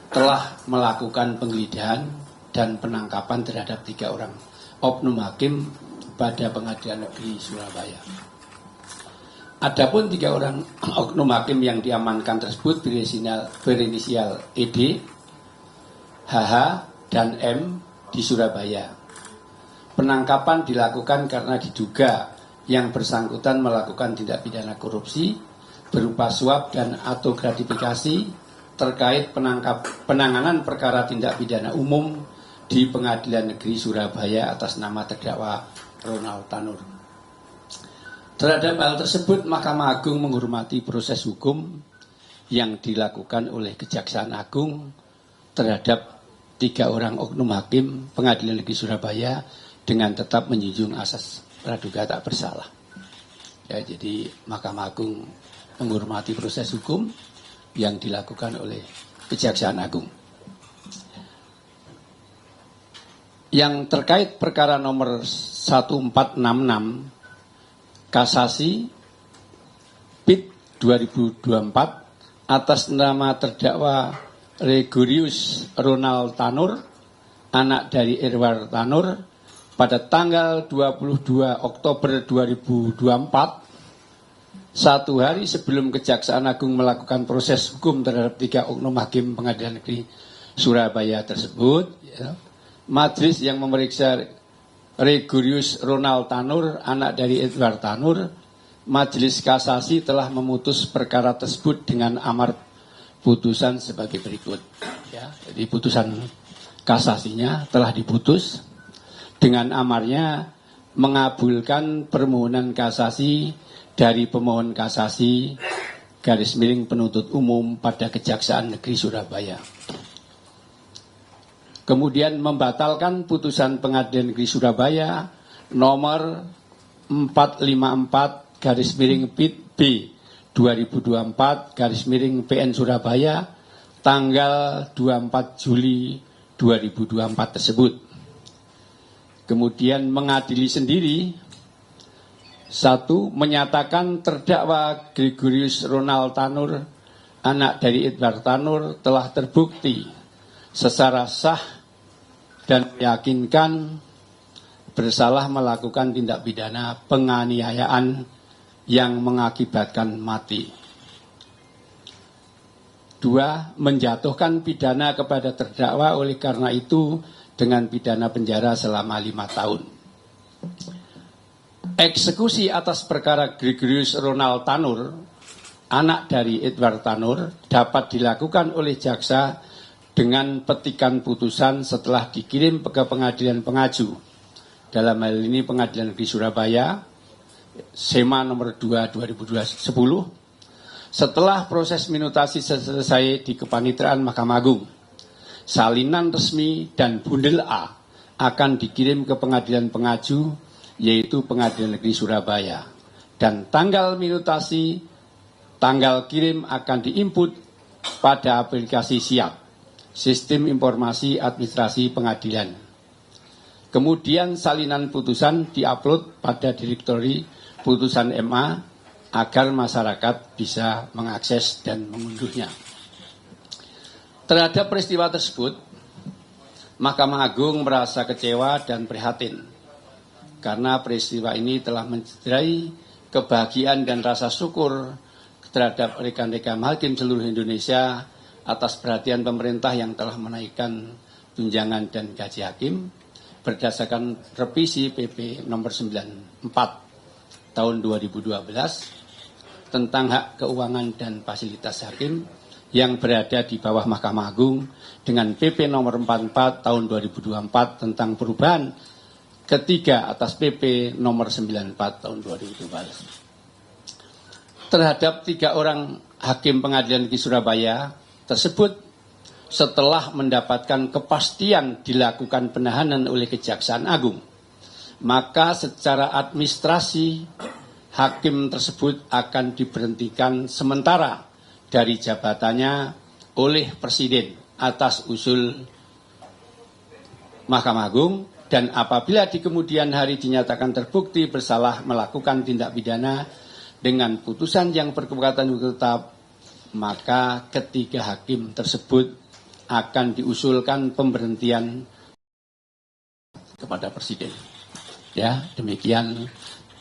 telah melakukan penggeledahan dan penangkapan terhadap 3 orang oknum hakim pada Pengadilan Negeri Surabaya. Adapun 3 orang oknum hakim yang diamankan tersebut berinisial ED, HH, dan M di Surabaya. Penangkapan dilakukan karena diduga yang bersangkutan melakukan tindak pidana korupsi berupa suap dan atau gratifikasi terkait penanganan perkara tindak pidana umum di Pengadilan Negeri Surabaya atas nama terdakwa Ronald Tanur. Terhadap hal tersebut, Mahkamah Agung menghormati proses hukum yang dilakukan oleh Kejaksaan Agung terhadap 3 orang oknum hakim Pengadilan Negeri Surabaya dengan tetap menjunjung asas praduga tak bersalah. Ya, jadi Mahkamah Agung menghormati proses hukum yang dilakukan oleh Kejaksaan Agung. Yang terkait perkara nomor 1466 Kasasi PIT 2024 atas nama terdakwa Gregorius Ronald Tanur, anak dari Irwar Tanur, pada tanggal 22 Oktober 2024, 1 hari sebelum Kejaksaan Agung melakukan proses hukum terhadap 3 oknum hakim Pengadilan Negeri Surabaya tersebut, ya, majelis yang memeriksa Gregorius Ronald Tanur, anak dari Edward Tanur, Majelis Kasasi telah memutus perkara tersebut dengan amar putusan sebagai berikut. Ya, jadi putusan kasasinya telah diputus dengan amarnya mengabulkan permohonan kasasi dari pemohon kasasi / penuntut umum pada Kejaksaan Negeri Surabaya. Kemudian membatalkan putusan Pengadilan Negeri Surabaya nomor 454 / B 2024 / PN Surabaya tanggal 24 Juli 2024 tersebut. Kemudian mengadili sendiri, 1. Menyatakan terdakwa Gregorius Ronald Tanur, anak dari Edward Tanur, telah terbukti secara sah dan meyakinkan bersalah melakukan tindak pidana penganiayaan yang mengakibatkan mati. 2. Menjatuhkan pidana kepada terdakwa oleh karena itu dengan pidana penjara selama 5 tahun. Eksekusi atas perkara Gregorius Ronald Tanur, anak dari Edward Tanur, dapat dilakukan oleh jaksa dengan petikan putusan setelah dikirim ke pengadilan pengaju. Dalam hal ini Pengadilan Negeri Surabaya, SEMA nomor 2 2010, setelah proses minutasi selesai di Kepanitraan Mahkamah Agung. Salinan resmi dan bundel A akan dikirim ke pengadilan pengaju, yaitu Pengadilan Negeri Surabaya. Dan tanggal minutasi, tanggal kirim akan diinput pada aplikasi SIAP, Sistem Informasi Administrasi Pengadilan. Kemudian salinan putusan diupload pada direktori putusan MA agar masyarakat bisa mengakses dan mengunduhnya. Terhadap peristiwa tersebut, Mahkamah Agung merasa kecewa dan prihatin karena peristiwa ini telah mencederai kebahagiaan dan rasa syukur terhadap rekan-rekan hakim seluruh Indonesia atas perhatian pemerintah yang telah menaikkan tunjangan dan gaji hakim berdasarkan revisi PP nomor 94 tahun 2012 tentang hak keuangan dan fasilitas hakim yang berada di bawah Mahkamah Agung dengan PP nomor 44 tahun 2024 tentang perubahan ketiga atas PP nomor 94 tahun 2012. Terhadap 3 orang hakim Pengadilan Negeri Surabaya tersebut, setelah mendapatkan kepastian dilakukan penahanan oleh Kejaksaan Agung, maka secara administrasi hakim tersebut akan diberhentikan sementara dari jabatannya oleh Presiden atas usul Mahkamah Agung, dan apabila di kemudian hari dinyatakan terbukti bersalah melakukan tindak pidana dengan putusan yang berkekuatan hukum tetap, maka ketiga hakim tersebut akan diusulkan pemberhentian kepada Presiden. Ya, demikian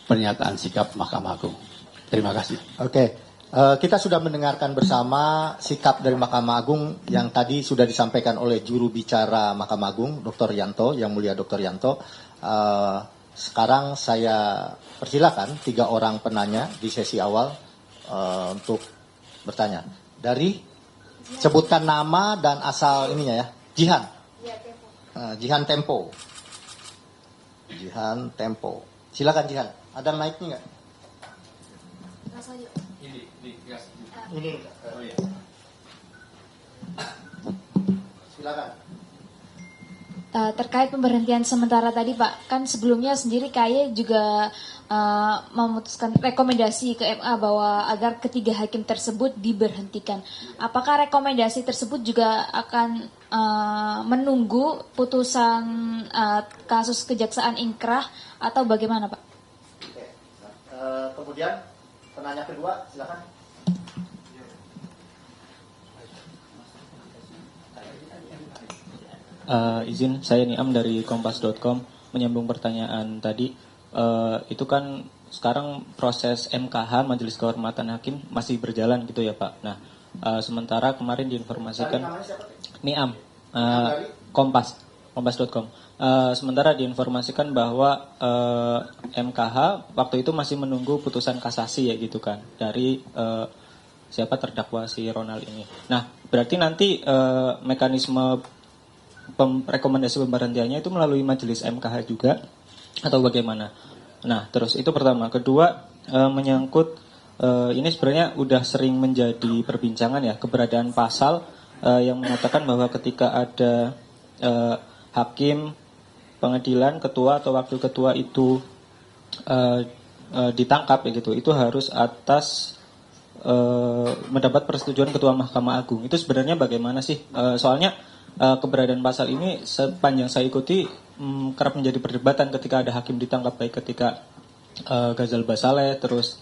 pernyataan sikap Mahkamah Agung. Terima kasih. Oke, kita sudah mendengarkan bersama sikap dari Mahkamah Agung yang tadi sudah disampaikan oleh juru bicara Mahkamah Agung, Dr. Yanto, Yang Mulia Dr. Yanto. Sekarang saya persilakan 3 orang penanya di sesi awal untuk bertanya. Dari sebutkan nama dan asal ininya ya. Jihan. Jihan Tempo. Jihan Tempo. Silakan Jihan. Ada mic-nya nggak? Ini. Oh iya. Silakan. Terkait pemberhentian sementara tadi Pak, kan sebelumnya sendiri KAY juga memutuskan rekomendasi ke MA bahwa agar ketiga hakim tersebut diberhentikan. Apakah rekomendasi tersebut juga akan menunggu putusan kasus kejaksaan ingkrah atau bagaimana Pak? Oke. Kemudian penanya kedua, silakan. Izin, saya Niam dari Kompas.com menyambung pertanyaan tadi. Itu kan sekarang proses MKH Majelis Kehormatan Hakim masih berjalan gitu ya Pak. Nah, sementara kemarin diinformasikan Niam, Kompas.com. Sementara diinformasikan bahwa MKH waktu itu masih menunggu putusan kasasi ya gitu kan dari siapa terdakwa si Ronald ini. Nah, berarti nanti mekanisme rekomendasi pemberhentiannya itu melalui majelis MKH juga atau bagaimana? Nah, terus itu pertama. Kedua, menyangkut ini sebenarnya udah sering menjadi perbincangan ya, keberadaan pasal yang mengatakan bahwa ketika ada hakim pengadilan, ketua atau wakil ketua itu ditangkap ya gitu, itu harus atas mendapat persetujuan ketua Mahkamah Agung. Itu sebenarnya bagaimana sih? Soalnya keberadaan pasal ini sepanjang saya ikuti kerap menjadi perdebatan ketika ada hakim ditangkap, baik ketika Ghazal Basaleh, terus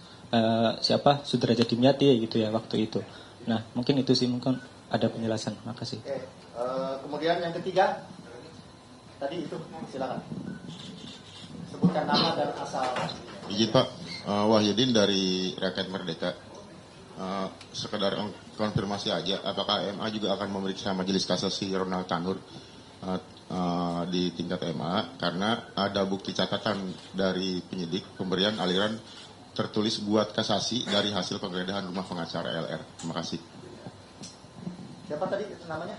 siapa Sudrajat Dimyati gitu ya waktu itu. Nah, mungkin itu sih, mungkin ada penjelasan. Makasih. Oke. Kemudian yang ketiga tadi itu, silakan sebutkan nama dan asal. Izin Pak, Wahyudin dari Rakyat Merdeka. Sekedar konfirmasi aja, apakah MA juga akan memeriksa Majelis Kasasi Ronald Tanur di tingkat MA, karena ada bukti catatan dari penyidik pemberian aliran tertulis buat kasasi dari hasil penggeledahan rumah pengacara LR. Terima kasih. Siapa tadi namanya?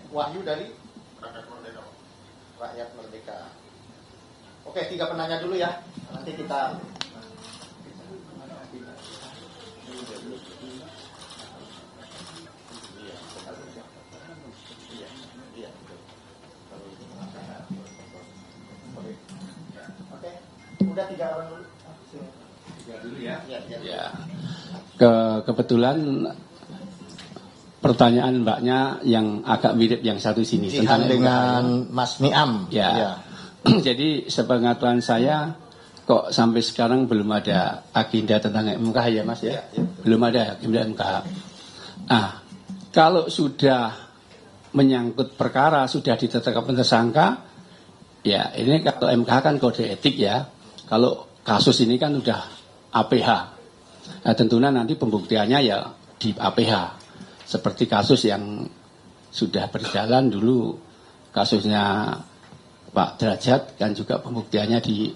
Wahyu dari Rakyat Merdeka. Oke, 3 penanya dulu ya. Nanti kita udah 3 orang dulu. 3 dulu ya. Ya. Kebetulan pertanyaan mbaknya yang agak mirip yang satu sini tentang dengan Mas Niam. Ya. Jadi sepengetahuan saya kok sampai sekarang belum ada agenda tentang MK ya Mas ya? Belum ada agenda MK. Ah, kalau sudah menyangkut perkara sudah ditetapkan tersangka, ya ini kalau MK kan kode etik ya. Kalau kasus ini kan udah APH. Nah, tentunya nanti pembuktiannya ya di APH. Seperti kasus yang sudah berjalan dulu, kasusnya Pak Derajat kan juga pembuktiannya di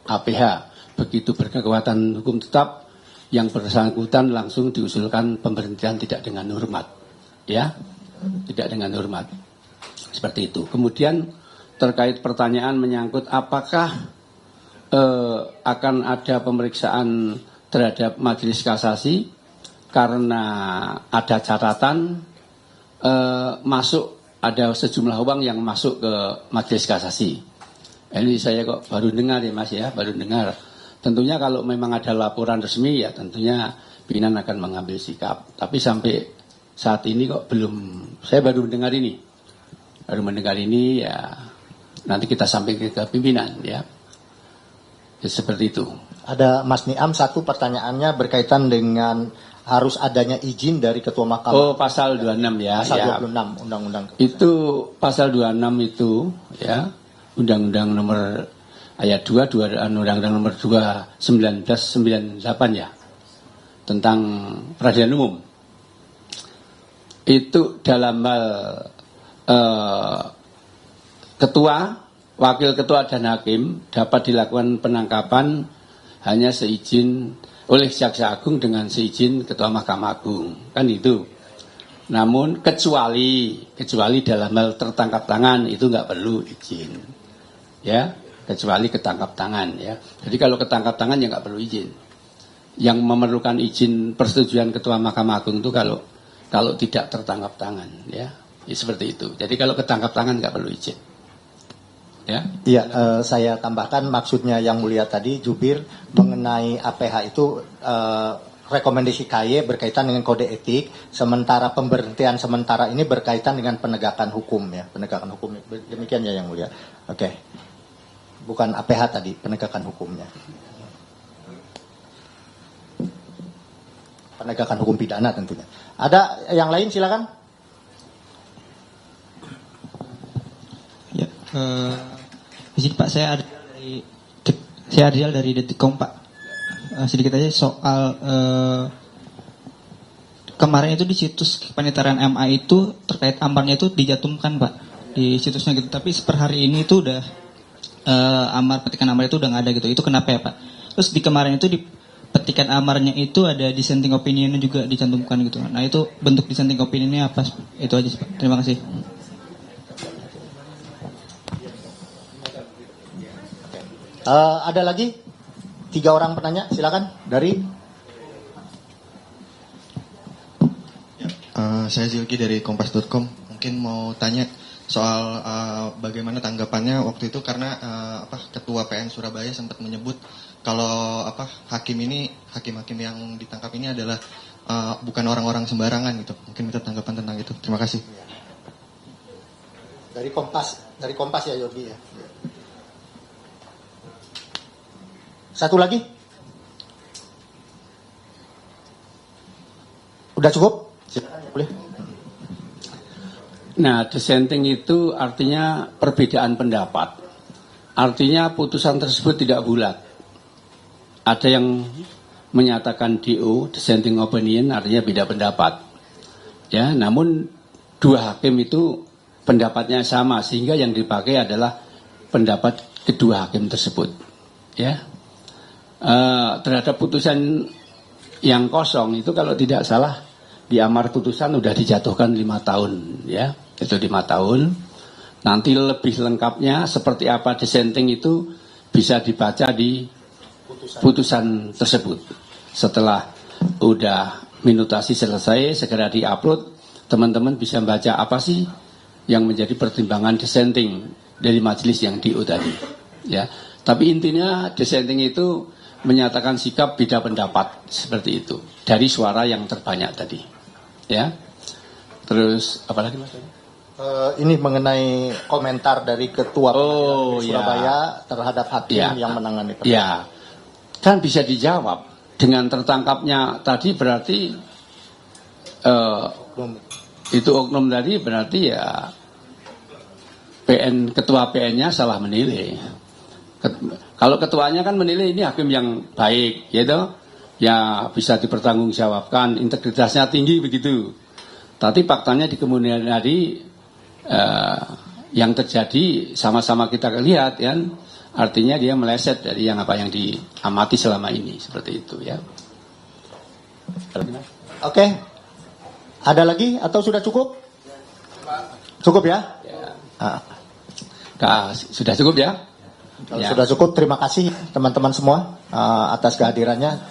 APH. Begitu berkekuatan hukum tetap, yang bersangkutan langsung diusulkan pemberhentian tidak dengan hormat. Ya, tidak dengan hormat. Seperti itu. Kemudian terkait pertanyaan menyangkut apakah akan ada pemeriksaan terhadap majelis kasasi, karena ada catatan masuk, ada sejumlah uang yang masuk ke majelis kasasi. Ini saya kok baru dengar ya Mas ya, baru dengar. Tentunya kalau memang ada laporan resmi ya tentunya pimpinan akan mengambil sikap. Tapi sampai saat ini kok belum, saya baru mendengar ini. Baru mendengar ini ya, nanti kita sampaikan ke pimpinan ya. Seperti itu. Ada Mas Niam, satu pertanyaannya berkaitan dengan harus adanya izin dari ketua mahkamah. Oh, pasal 26 ya. Pasal ya. 26 undang-undang. Itu pasal 26 itu ya, Undang-Undang nomor ayat 2 Undang-Undang nomor 2 1998 ya. Tentang peradilan umum. Itu dalam hal ketua, wakil ketua dan hakim dapat dilakukan penangkapan hanya seizin oleh Jaksa Agung dengan seizin Ketua Mahkamah Agung, kan itu. Namun kecuali dalam hal tertangkap tangan itu nggak perlu izin, ya, kecuali ketangkap tangan ya. Jadi kalau ketangkap tangan ya nggak perlu izin. Yang memerlukan izin persetujuan Ketua Mahkamah Agung itu kalau tidak tertangkap tangan, ya seperti itu. Jadi kalau ketangkap tangan nggak perlu izin. Ya. Iya, saya tambahkan maksudnya yang mulia tadi Jubir mengenai APH itu rekomendasi KY berkaitan dengan kode etik, sementara pemberhentian sementara ini berkaitan dengan penegakan hukum ya, penegakan hukum. Demikian ya yang mulia. Oke. Bukan APH tadi, penegakan hukumnya. Penegakan hukum pidana tentunya. Ada yang lain silakan. Ya, izin Pak, saya Adrial dari Detikcom Pak. Sedikit aja soal kemarin itu di situs kepaniteraan MA itu terkait amarnya itu dicantumkan Pak di situsnya gitu. Tapi per hari ini itu udah petikan amar itu udah nggak ada gitu. Itu kenapa ya Pak? Terus di kemarin itu di petikan amarnya itu ada dissenting opinionnya juga dicantumkan gitu. Nah itu bentuk dissenting opinionnya apa? Itu aja Pak. Terima kasih. Ada lagi 3 orang penanya, silakan dari. Saya Zilki dari Kompas.com. Mungkin mau tanya soal bagaimana tanggapannya waktu itu karena Ketua PN Surabaya sempat menyebut kalau hakim yang ditangkap ini adalah bukan orang-orang sembarangan gitu. Mungkin minta tanggapan tentang itu. Terima kasih. Dari Kompas ya Yogi ya. Satu lagi? Udah cukup? Silakan, boleh. Nah, dissenting itu artinya perbedaan pendapat. Artinya putusan tersebut tidak bulat. Ada yang menyatakan DO, dissenting opinion, artinya beda pendapat. Ya, namun 2 hakim itu pendapatnya sama, sehingga yang dipakai adalah pendapat kedua hakim tersebut. Ya. Terhadap putusan yang kosong itu kalau tidak salah di amar putusan sudah dijatuhkan 5 tahun ya, itu 5 tahun. Nanti lebih lengkapnya seperti apa dissenting itu bisa dibaca di putusan tersebut. Setelah udah minutasi selesai segera diupload, teman-teman bisa baca apa sih yang menjadi pertimbangan dissenting dari majelis yang DO tadi ya. Tapi intinya dissenting itu menyatakan sikap beda pendapat seperti itu dari suara yang terbanyak tadi, ya. Terus apa lagi Mas? Ini mengenai komentar dari Ketua Surabaya terhadap hakim yang menangani perkara. Ya, kan bisa dijawab dengan tertangkapnya tadi berarti itu oknum tadi berarti ya ketua PN-nya salah menilai. Kalau ketuanya kan menilai ini hakim yang baik, gitu, ya bisa dipertanggungjawabkan, integritasnya tinggi begitu. Tapi faktanya di kemudian hari yang terjadi sama-sama kita lihat, kan, artinya dia meleset dari yang diamati selama ini, seperti itu, ya. Oke, ada lagi atau sudah cukup? Cukup ya? Sudah cukup ya? Kalau sudah cukup, terima kasih teman-teman semua atas kehadirannya.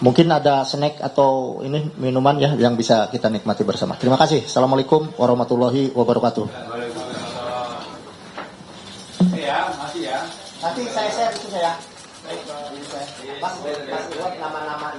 Mungkin ada snack atau ini minuman ya yang bisa kita nikmati bersama. Terima kasih. Assalamualaikum warahmatullahi wabarakatuh. Masih ya. Nanti saya share itu saya. Baik, Mas buat nama-nama.